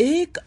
1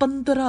15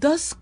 10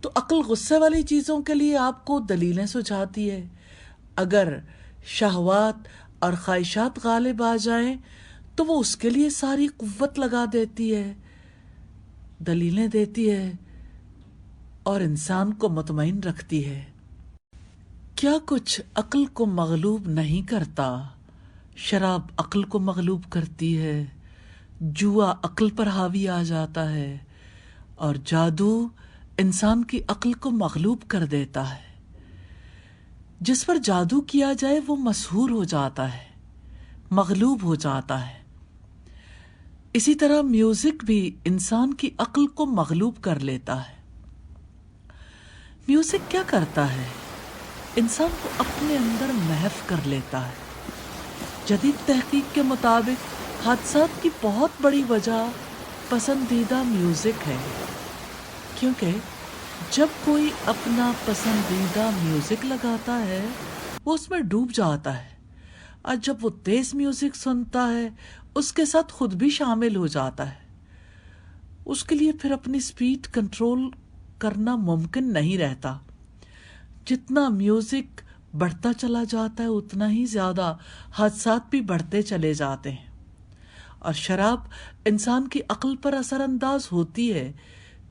تو عقل غصے والی چیزوں کے لیے آپ کو دلیلیں سجھاتی ہے، اگر شہوات اور خواہشات غالب آ جائیں تو وہ اس کے لیے ساری قوت لگا دیتی ہے، دلیلیں دیتی ہے اور انسان کو مطمئن رکھتی ہے۔ کیا کچھ عقل کو مغلوب نہیں کرتا؟ شراب عقل کو مغلوب کرتی ہے، جوا عقل پر حاوی آ جاتا ہے، اور جادو انسان کی عقل کو مغلوب کر دیتا ہے۔ جس پر جادو کیا جائے وہ مسحور ہو جاتا ہے، مغلوب ہو جاتا ہے۔ اسی طرح میوزک بھی انسان کی عقل کو مغلوب کر لیتا ہے۔ میوزک کیا کرتا ہے؟ انسان کو اپنے اندر محو کر لیتا ہے۔ جدید تحقیق کے مطابق حادثات کی بہت بڑی وجہ پسندیدہ میوزک ہے، کیونکہ جب کوئی اپنا پسندیدہ میوزک لگاتا ہے وہ اس میں ڈوب جاتا ہے، اور جب وہ تیز میوزک سنتا ہے اس کے ساتھ خود بھی شامل ہو جاتا ہے۔ اس کے لیے پھر اپنی سپیڈ کنٹرول کرنا ممکن نہیں رہتا۔ جتنا میوزک بڑھتا چلا جاتا ہے اتنا ہی زیادہ حادثات بھی بڑھتے چلے جاتے ہیں۔ اور شراب انسان کی عقل پر اثر انداز ہوتی ہے،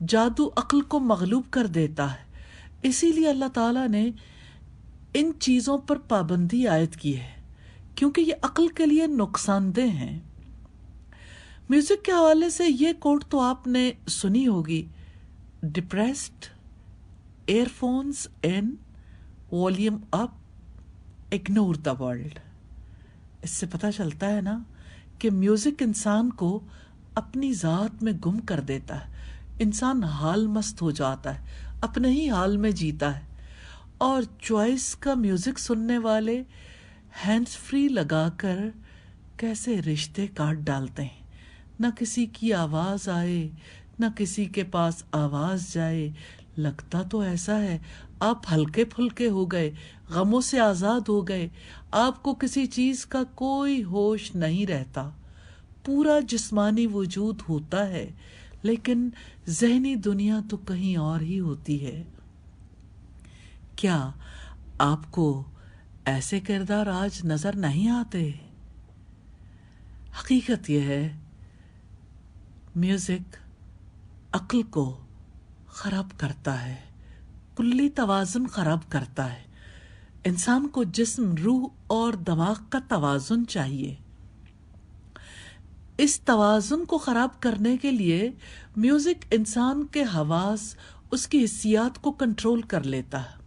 جادو عقل کو مغلوب کر دیتا ہے۔ اسی لیے اللہ تعالیٰ نے ان چیزوں پر پابندی عائد کی ہے، کیونکہ یہ عقل کے لیے نقصان دہ ہیں۔ میوزک کے حوالے سے یہ کوٹ تو آپ نے سنی ہوگی، depressed earphones in volume up ignore the world. اس سے پتہ چلتا ہے نا کہ میوزک انسان کو اپنی ذات میں گم کر دیتا ہے، انسان حال مست ہو جاتا ہے، اپنے ہی حال میں جیتا ہے۔ اور چوائس کا میوزک سننے والے ہینڈز فری لگا کر کیسے رشتے کاٹ ڈالتے ہیں، نہ کسی کی آواز آئے نہ کسی کے پاس آواز جائے۔ لگتا تو ایسا ہے آپ ہلکے پھلکے ہو گئے، غموں سے آزاد ہو گئے، آپ کو کسی چیز کا کوئی ہوش نہیں رہتا، پورا جسمانی وجود ہوتا ہے لیکن ذہنی دنیا تو کہیں اور ہی ہوتی ہے۔ کیا آپ کو ایسے کردار آج نظر نہیں آتے؟ حقیقت یہ ہے میوزک عقل کو خراب کرتا ہے، کلی توازن خراب کرتا ہے۔ انسان کو جسم، روح اور دماغ کا توازن چاہیے۔ اس توازن کو خراب کرنے کے لیے میوزک انسان کے حواس، اس کی حسیات کو کنٹرول کر لیتا ہے۔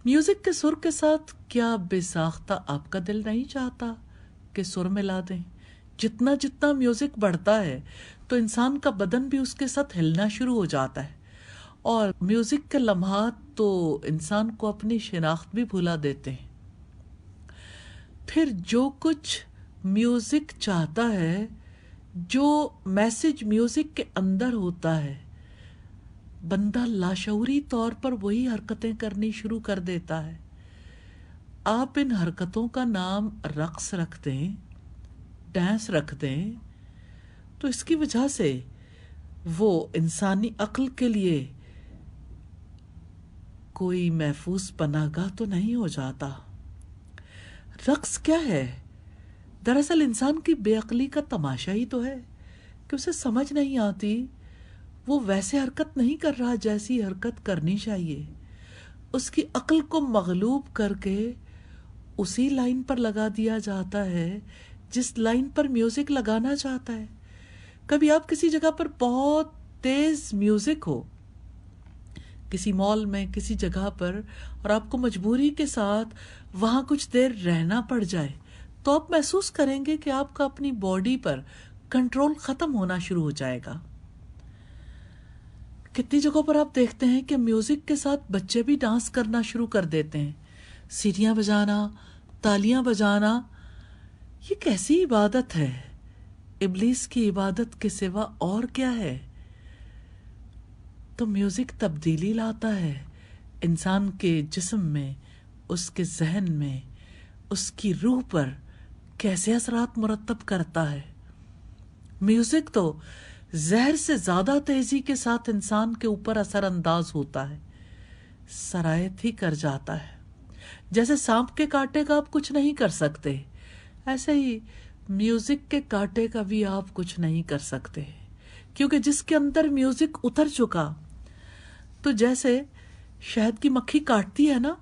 میوزک کے سر کے ساتھ کیا بے ساختہ آپ کا دل نہیں چاہتا کہ سر ملا دیں؟ جتنا جتنا میوزک بڑھتا ہے تو انسان کا بدن بھی اس کے ساتھ ہلنا شروع ہو جاتا ہے، اور میوزک کے لمحات تو انسان کو اپنی شناخت بھی بھلا دیتے ہیں۔ پھر جو کچھ میوزک چاہتا ہے، جو میسج میوزک کے اندر ہوتا ہے، بندہ لاشعوری طور پر وہی حرکتیں کرنی شروع کر دیتا ہے۔ آپ ان حرکتوں کا نام رقص رکھ دیں، ڈانس رکھ دیں، تو اس کی وجہ سے وہ انسانی عقل کے لیے کوئی محفوظ پناہ گاہ تو نہیں ہو جاتا۔ رقص کیا ہے؟ دراصل انسان کی بے عقلی کا تماشا ہی تو ہے کہ اسے سمجھ نہیں آتی، وہ ویسے حرکت نہیں کر رہا جیسی حرکت کرنی چاہیے۔ اس کی عقل کو مغلوب کر کے اسی لائن پر لگا دیا جاتا ہے جس لائن پر میوزک لگانا چاہتا ہے۔ کبھی آپ کسی جگہ پر بہت تیز میوزک ہو، کسی مال میں، کسی جگہ پر، اور آپ کو مجبوری کے ساتھ وہاں کچھ دیر رہنا پڑ جائے، تو آپ محسوس کریں گے کہ آپ کا اپنی باڈی پر کنٹرول ختم ہونا شروع ہو جائے گا۔ کتنی جگہوں پر آپ دیکھتے ہیں کہ میوزک کے ساتھ بچے بھی ڈانس کرنا شروع کر دیتے ہیں، سیٹیاں بجانا، تالیاں بجانا۔ یہ کیسی عبادت ہے؟ ابلیس کی عبادت کے سوا اور کیا ہے؟ تو میوزک تبدیلی لاتا ہے انسان کے جسم میں، اس کے ذہن میں، اس کی روح پر کیسے اثرات مرتب کرتا ہے۔ میوزک تو زہر سے زیادہ تیزی کے ساتھ انسان کے اوپر اثر انداز ہوتا ہے، سرایت ہی کر جاتا ہے۔ جیسے سانپ کے کانٹے کا آپ کچھ نہیں کر سکتے، ایسے ہی میوزک کے کانٹے کا بھی آپ کچھ نہیں کر سکتے، کیونکہ جس کے اندر میوزک اتر چکا، تو جیسے شہد کی مکھی کاٹتی ہے نا،